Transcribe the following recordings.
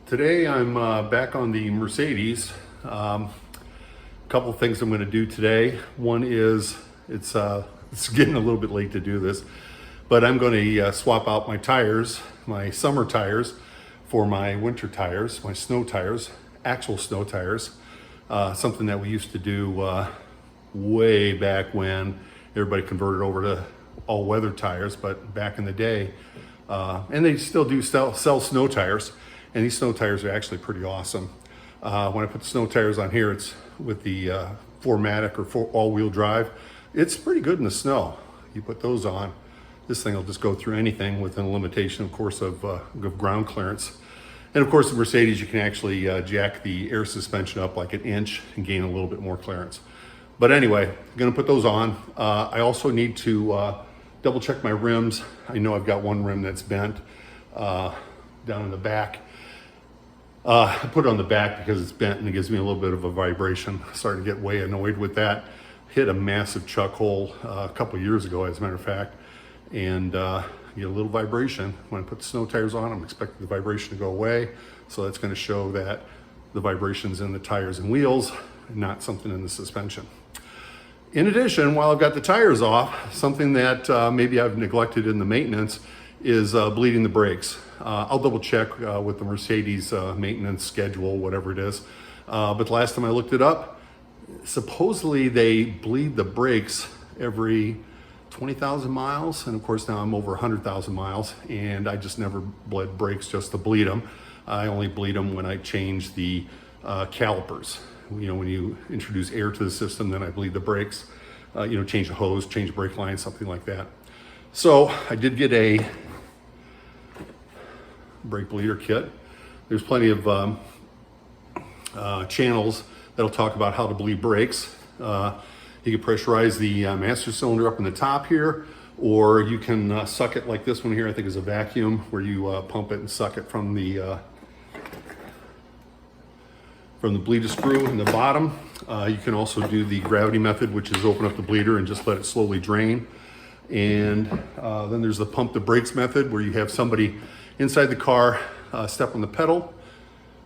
Today I'm back on the Mercedes. A couple of things I'm going to do today. One is it's getting a little bit late to do this, but I'm going to swap out my tires, my summer tires, for my winter tires, my snow tires, actual snow tires. Something that we used to do way back when everybody converted over to all-weather tires, but back in the day, and they still do sell snow tires. And these snow tires are actually pretty awesome. When I put the snow tires on here, it's with the 4MATIC or all-wheel drive. It's pretty good in the snow. You put those on, this thing will just go through anything within a limitation, of course, of ground clearance. And of course, the Mercedes, you can actually jack the air suspension up like an inch and gain a little bit more clearance. But anyway, I'm gonna put those on. I also need to double check my rims. I know I've got one rim that's bent down in the back. I put it on the back because it's bent and it gives me a little bit of a vibration. I started to get way annoyed with that. Hit a massive chuck hole a couple years ago, as a matter of fact, and get a little vibration. When I put the snow tires on, I'm expecting the vibration to go away. So that's going to show that the vibration's in the tires and wheels, and not something in the suspension. In addition, while I've got the tires off, something that maybe I've neglected in the maintenance is bleeding the brakes. I'll double check with the Mercedes maintenance schedule, whatever it is. But the last time I looked it up, supposedly they bleed the brakes every 20,000 miles. And of course now I'm over 100,000 miles and I just never bled brakes just to bleed them. I only bleed them when I change the calipers. You know, when you introduce air to the system, then I bleed the brakes. You know, change the hose, change the brake line, something like that. So I did get a brake bleeder kit. There's plenty of channels that'll talk about how to bleed brakes. You can pressurize the master cylinder up in the top here, or you can suck it like this one here, I think is a vacuum, where you pump it and suck it from the bleeder screw in the bottom. You can also do the gravity method, which is open up the bleeder and just let it slowly drain. And then there's the pump the brakes method, where you have somebody inside the car step on the pedal,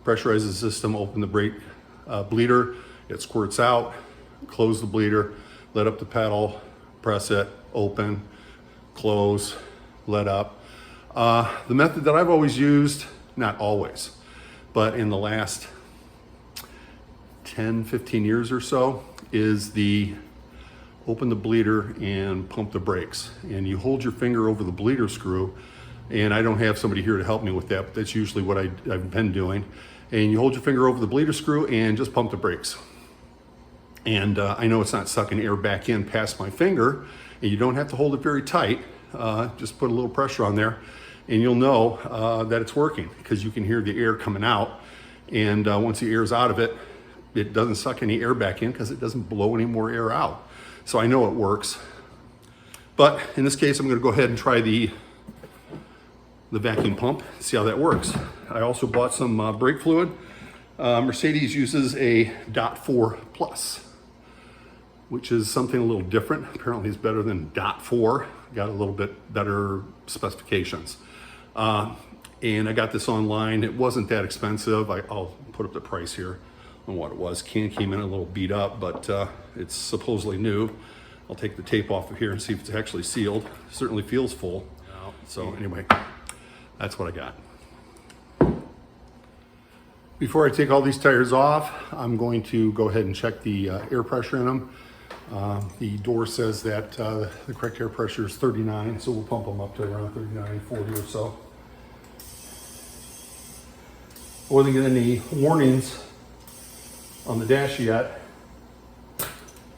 pressurize the system, open the brake bleeder, it squirts out, close the bleeder, let up the pedal, press it, open, close, let up. The method that I've always used, not always, but in the last 10, 15 years or so, is the open the bleeder and pump the brakes. And you hold your finger over the bleeder screw, and I don't have somebody here to help me with that, but that's usually what I've been doing. And you hold your finger over the bleeder screw and just pump the brakes. And I know it's not sucking air back in past my finger, and you don't have to hold it very tight. Just put a little pressure on there, and you'll know that it's working, because you can hear the air coming out. And once the air's out of it, it doesn't suck any air back in because it doesn't blow any more air out. So I know it works. But in this case, I'm going to go ahead and try the vacuum pump, see how that works. I also bought some brake fluid. Mercedes uses a .4 Plus, which is something a little different. Apparently it's better than .4, got a little bit better specifications. And I got this online. It wasn't that expensive. I'll put up the price here on what it was. Can came in a little beat up, but it's supposedly new. I'll take the tape off of here and see if it's actually sealed. It certainly feels full. So anyway, that's what I got. Before I take all these tires off, I'm going to go ahead and check the air pressure in them. The door says that the correct air pressure is 39, so we'll pump them up to around 39, 40 or so. I wasn't getting any warnings on the dash yet,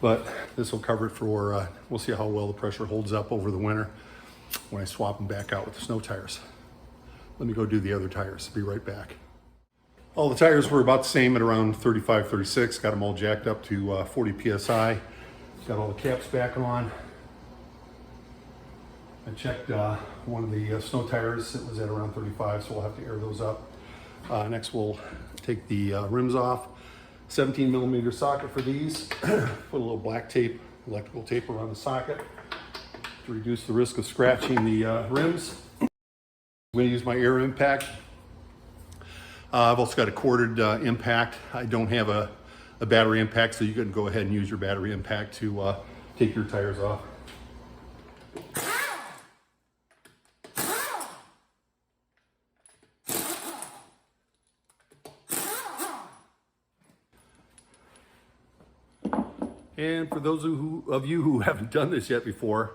but this will cover it for, we'll see how well the pressure holds up over the winter when I swap them back out with the snow tires. Let me go do the other tires. Be right back. All the tires were about the same at around 35, 36. Got them all jacked up to 40 PSI. Got all the caps back on. I checked one of the snow tires. It was at around 35, so we'll have to air those up. Next, we'll take the rims off. 17mm socket for these. Put a little black tape, electrical tape around the socket to reduce the risk of scratching the rims. I'm going to use my air impact. I've also got a corded impact. I don't have a battery impact, so you can go ahead and use your battery impact to take your tires off. And for those of you who haven't done this yet before,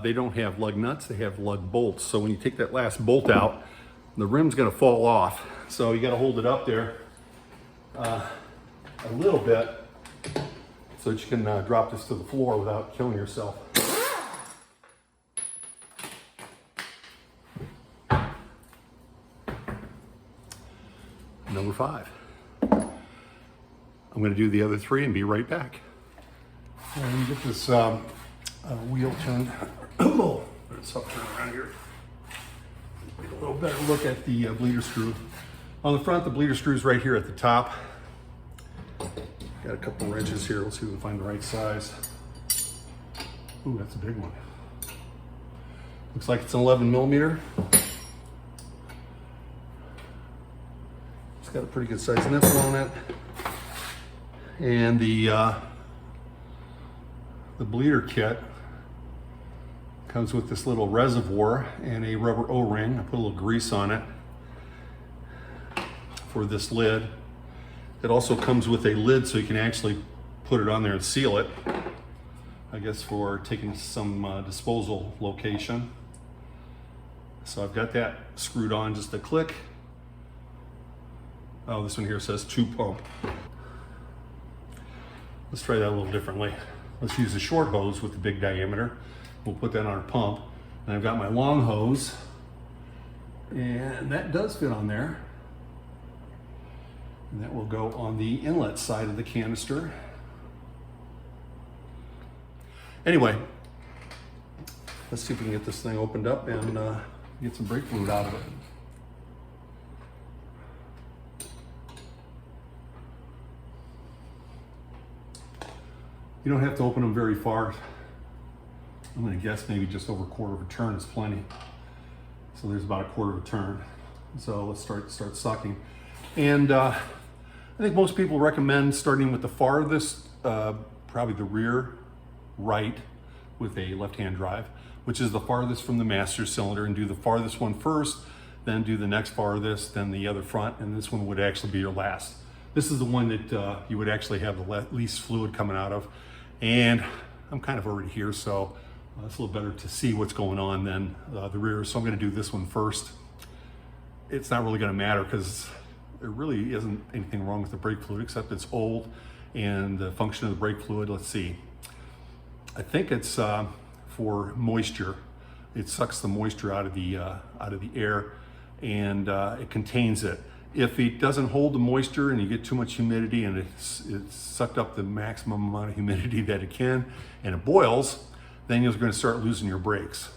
they don't have lug nuts, they have lug bolts. So when you take that last bolt out, the rim's gonna fall off. So you gotta hold it up there a little bit so that you can drop this to the floor without killing yourself. Number 5. I'm gonna do the other 3 and be right back. And get this wheel turned. Oh, let's up turn around here. Get a little better look at the bleeder screw. On the front, the bleeder screw is right here at the top. Got a couple wrenches here. Let's see if we can find the right size. Ooh, that's a big one. Looks like it's an 11 millimeter. It's got a pretty good size nipple on it. And the bleeder kit comes with this little reservoir and a rubber O-ring. I put a little grease on it for this lid. It also comes with a lid so you can actually put it on there and seal it. I guess for taking some disposal location. So I've got that screwed on just a click. Oh, this one here says 2 pump. Let's try that a little differently. Let's use a short hose with the big diameter. We'll put that on our pump. And I've got my long hose, and that does fit on there. And that will go on the inlet side of the canister. Anyway, let's see if we can get this thing opened up and get some brake fluid out of it. You don't have to open them very far. I'm gonna guess maybe just over a quarter of a turn is plenty. So there's about a quarter of a turn. So let's start sucking. And I think most people recommend starting with the farthest, probably the rear right with a left-hand drive, which is the farthest from the master cylinder, and do the farthest one first, then do the next farthest, then the other front, and this one would actually be your last. This is the one that you would actually have the least fluid coming out of. And I'm kind of already here, so it's a little better to see what's going on than the rear. So I'm gonna do this one first. It's not really gonna matter because there really isn't anything wrong with the brake fluid except it's old and the function of the brake fluid, let's see. I think it's for moisture. It sucks the moisture out of the air, and it contains it. If it doesn't hold the moisture and you get too much humidity and it's sucked up the maximum amount of humidity that it can, and it boils, then you're going to start losing your brakes.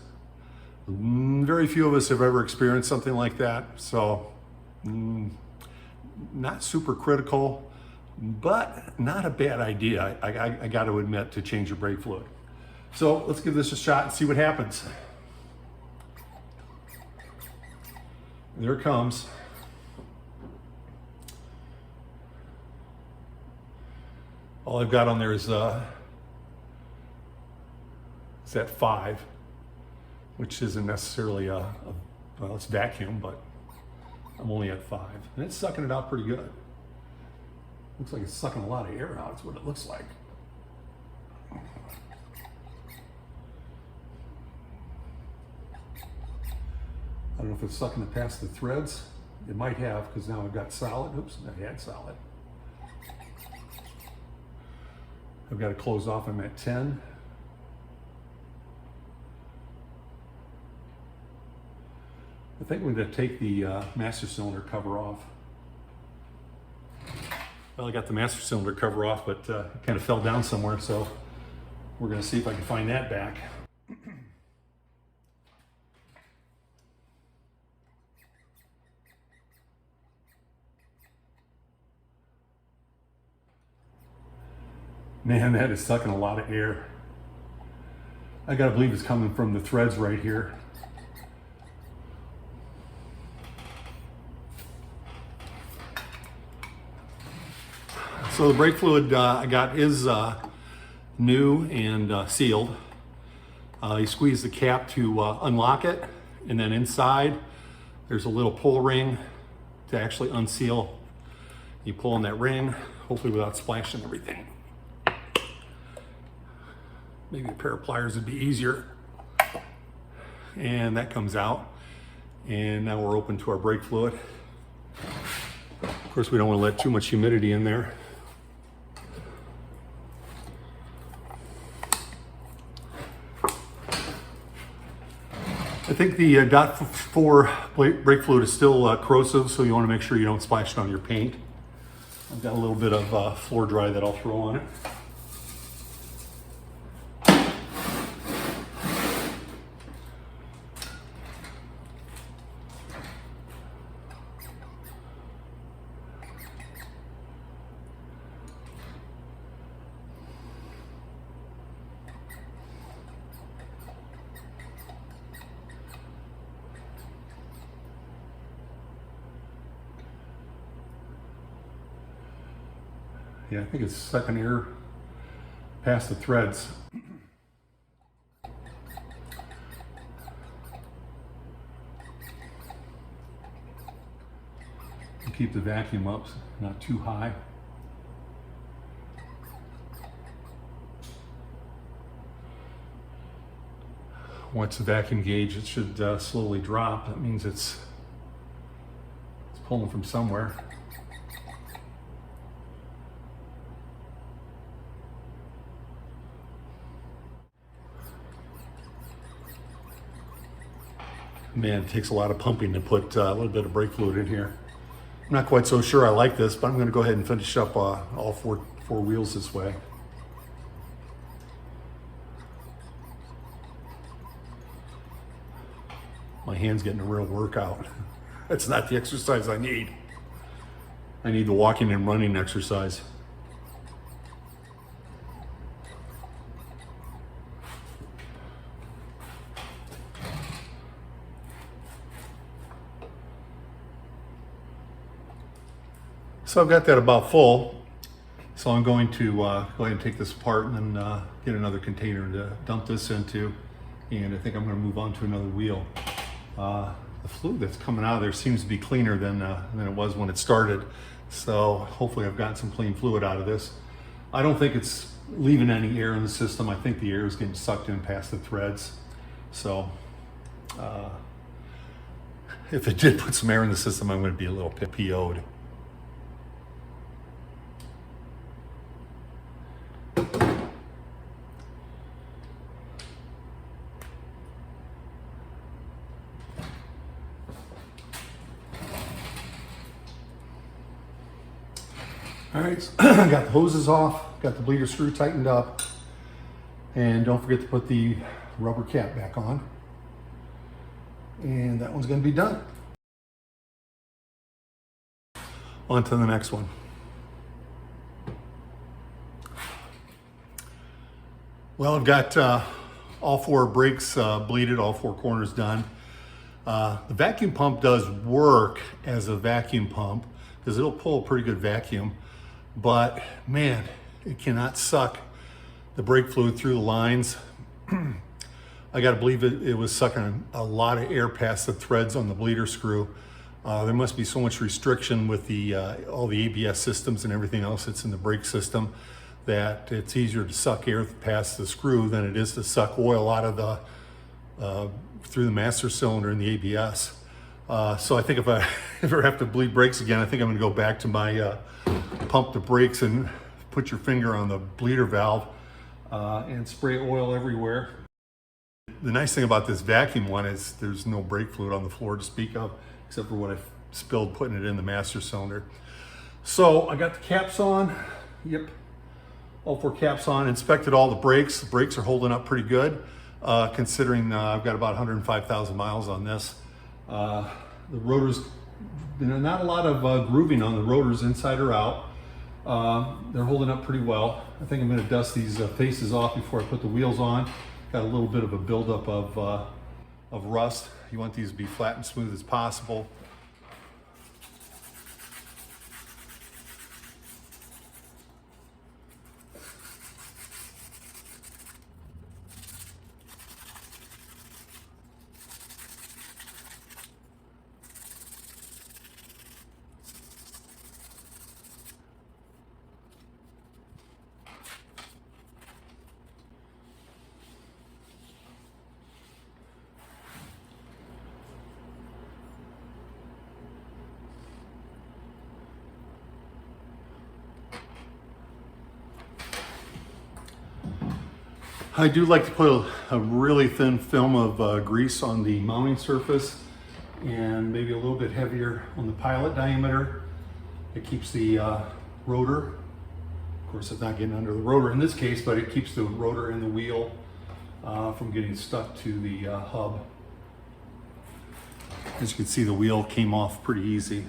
Very few of us have ever experienced something like that, so not super critical, but not a bad idea, I got to admit, to change your brake fluid. So let's give this a shot and see what happens. There it comes. All I've got on there is that 5, which isn't necessarily well, it's vacuum, but I'm only at 5. And it's sucking it out pretty good. Looks like it's sucking a lot of air out, is what it looks like. I don't know if it's sucking it past the threads. It might have, because now I've got solid. Oops, I had solid. I've got to close off. I'm at 10. I think we're going to take the master cylinder cover off. Well, I got the master cylinder cover off, but it kind of fell down somewhere, so we're going to see if I can find that back. Man, that is sucking a lot of air. I gotta believe it's coming from the threads right here. So the brake fluid I got is new and sealed. You squeeze the cap to unlock it, and then inside there's a little pull ring to actually unseal. You pull on that ring, hopefully without splashing everything. Maybe a pair of pliers would be easier. And that comes out. And now we're open to our brake fluid. Of course, we don't want to let too much humidity in there. I think the .4 brake fluid is still corrosive, so you want to make sure you don't splash it on your paint. I've got a little bit of floor dry that I'll throw on it. Yeah, I think it's second air past the threads. Keep the vacuum up, not too high. Once the vacuum gauge, it should slowly drop. That means it's pulling from somewhere. Man, it takes a lot of pumping to put a little bit of brake fluid in here. I'm not quite so sure I like this, but I'm going to go ahead and finish up all four wheels this way. My hand's getting a real workout. That's not the exercise I need. I need the walking and running exercise. So I've got that about full. So I'm going to go ahead and take this apart and then get another container to dump this into. And I think I'm going to move on to another wheel. The fluid that's coming out of there seems to be cleaner than it was when it started. So hopefully I've gotten some clean fluid out of this. I don't think it's leaving any air in the system. I think the air is getting sucked in past the threads. So if it did put some air in the system, I'm going to be a little PO'd. All right, so got the hoses off, got the bleeder screw tightened up, and don't forget to put the rubber cap back on. And that one's going to be done. On to the next one. Well, I've got all four brakes bleeded, all four corners done. The vacuum pump does work as a vacuum pump because it'll pull a pretty good vacuum. But man, it cannot suck the brake fluid through the lines. I gotta believe it was sucking a lot of air past the threads on the bleeder screw. There must be so much restriction with the all the ABS systems and everything else that's in the brake system that it's easier to suck air past the screw than it is to suck oil out of the through the master cylinder in the ABS. So I think if I ever have to bleed brakes again, I think I'm gonna go back to my pump the brakes and put your finger on the bleeder valve and spray oil everywhere. The nice thing about this vacuum one is there's no brake fluid on the floor to speak of, except for what I spilled putting it in the master cylinder. So I got the caps on. Yep, all four caps on. Inspected all the brakes. The brakes are holding up pretty good, considering I've got about 105,000 miles on this. The rotors, not a lot of grooving on the rotors inside or out. They're holding up pretty well. I think I'm going to dust these faces off before I put the wheels on. Got a little bit of a buildup of rust. You want these to be flat and smooth as possible. I do like to put a really thin film of grease on the mounting surface and maybe a little bit heavier on the pilot diameter. It keeps the rotor, of course it's not getting under the rotor in this case, but it keeps the rotor and the wheel from getting stuck to the hub. As you can see, the wheel came off pretty easy.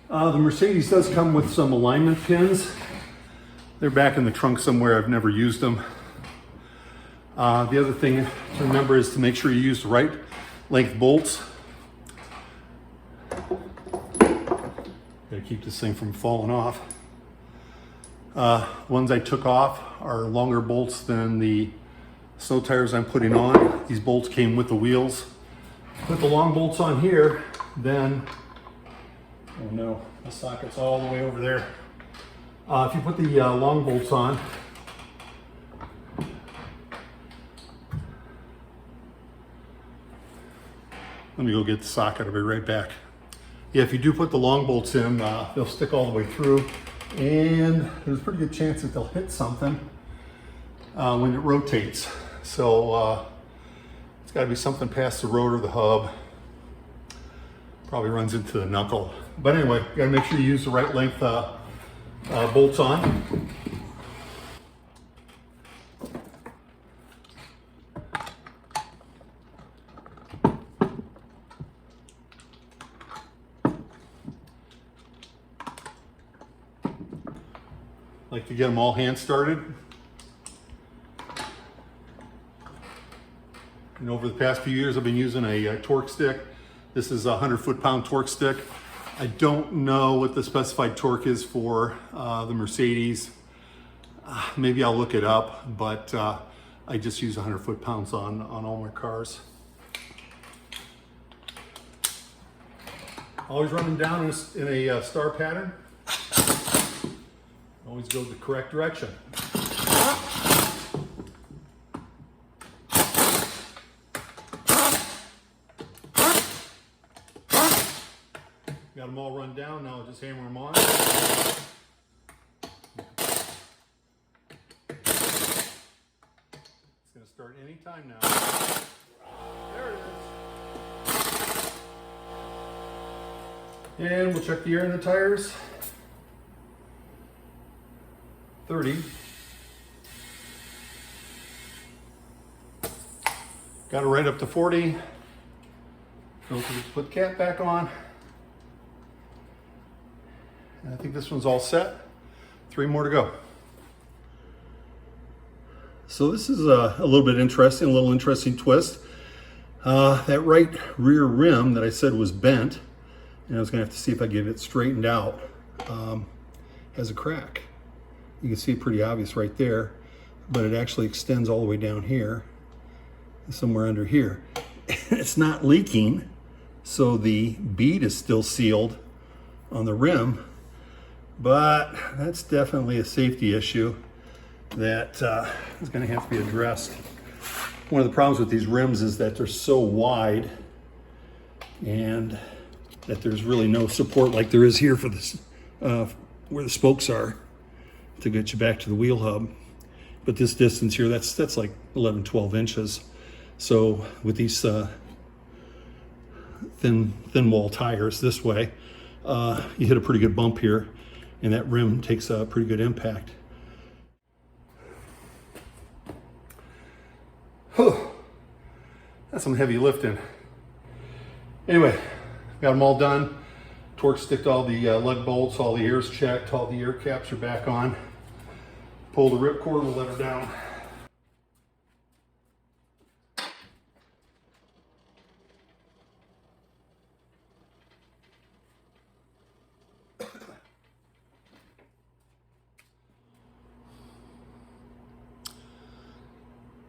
The Mercedes does come with some alignment pins. They're back in the trunk somewhere. I've never used them. The other thing to remember is to make sure you use the right length bolts. Gotta keep this thing from falling off. Ones I took off are longer bolts than the snow tires I'm putting on. These bolts came with the wheels. Put the long bolts on here, then, oh no, the socket's all the way over there. If you put the long bolts on, let me go get the socket. I'll be right back. Yeah, if you do put the long bolts in, they'll stick all the way through, and there's a pretty good chance that they'll hit something when it rotates. So it's got to be something past the rotor, the hub. Probably runs into the knuckle. But anyway, you got to make sure you use the right length bolts on. Like to get them all hand started. And over the past few years, I've been using a torque stick. This is a 100 foot-pound torque stick. I don't know what the specified torque is for the Mercedes. Maybe I'll look it up, but I just use 100 foot-pounds on all my cars. Always run them down in a star pattern. Always go the correct direction. Got them all run down, now I'll just hammer them on. It's going to start any time now. There it is. And we'll check the air in the tires. 30. Got it right up to 40. Put the cap back on. And I think this one's all set. 3 more to go. So this is a little bit interesting, a little interesting twist. That right rear rim that I said was bent, and I was gonna have to see if I get it straightened out, has a crack. You can see it pretty obvious right there, but it actually extends all the way down here, somewhere under here. It's not leaking, so the bead is still sealed on the rim, but that's definitely a safety issue that is going to have to be addressed. One of the problems with these rims is that they're so wide and that there's really no support like there is here for this, where the spokes are, to get you back to the wheel hub. But this distance here, that's like 11, 12 inches. So with these thin wall tires this way, you hit a pretty good bump here, and that rim takes a pretty good impact. Whew. That's some heavy lifting. Anyway, got them all done. Torque sticked all the lug bolts, all the air's checked, all the air caps are back on. Pull the ripcord, we'll let her down.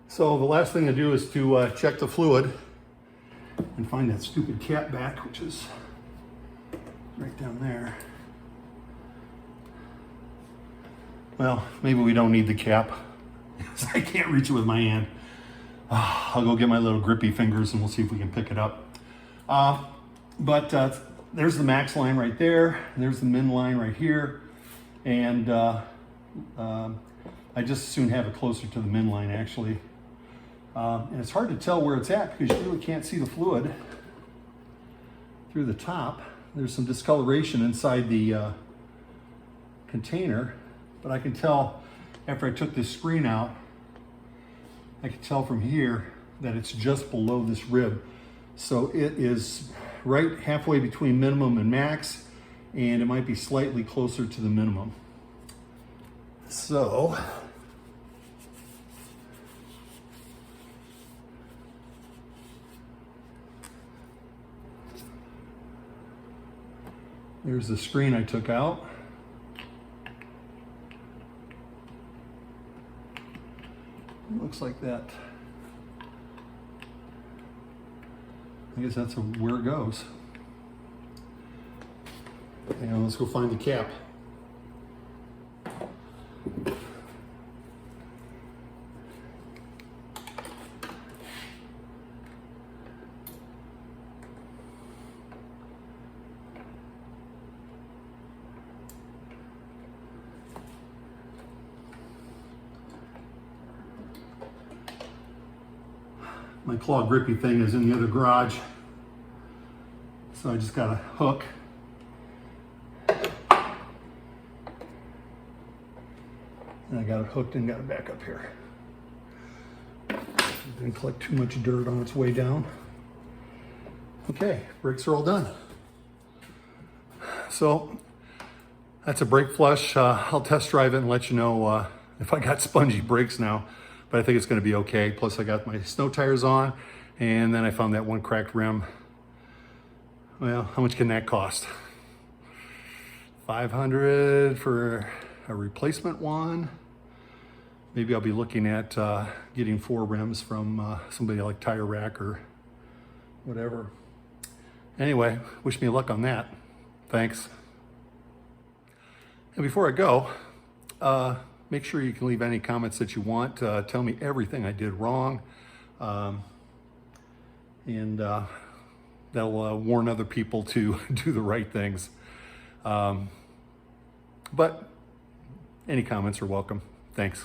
So the last thing to do is to check the fluid and find that stupid cap back, which is right down there. Well, maybe we don't need the cap. I can't reach it with my hand. I'll go get my little grippy fingers and we'll see if we can pick it up. But there's the max line right there. There's the min line right here. And I just soon have it closer to the min line actually. And it's hard to tell where it's at because you really can't see the fluid through the top. There's some discoloration inside the container, but I can tell after I took this screen out, I can tell from here that it's just below this rib. So it is right halfway between minimum and max, and it might be slightly closer to the minimum. So there's the screen I took out. It looks like that. I guess that's where it goes. Hang on, let's go find the cap. My claw grippy thing is in the other garage, so I just got a hook. And I got it hooked and got it back up here. Didn't collect too much dirt on its way down. Okay, brakes are all done. So that's a brake flush. I'll test drive it and let you know if I got spongy brakes now. But I think it's going to be okay. Plus I got my snow tires on, and then I found that one cracked rim. Well, how much can that cost? $500 for a replacement one. Maybe I'll be looking at getting 4 rims from somebody like Tire Rack or whatever. Anyway, wish me luck on that. Thanks. And before I go, make sure you can leave any comments that you want. Tell me everything I did wrong. And that'll warn other people to do the right things. But any comments are welcome. Thanks.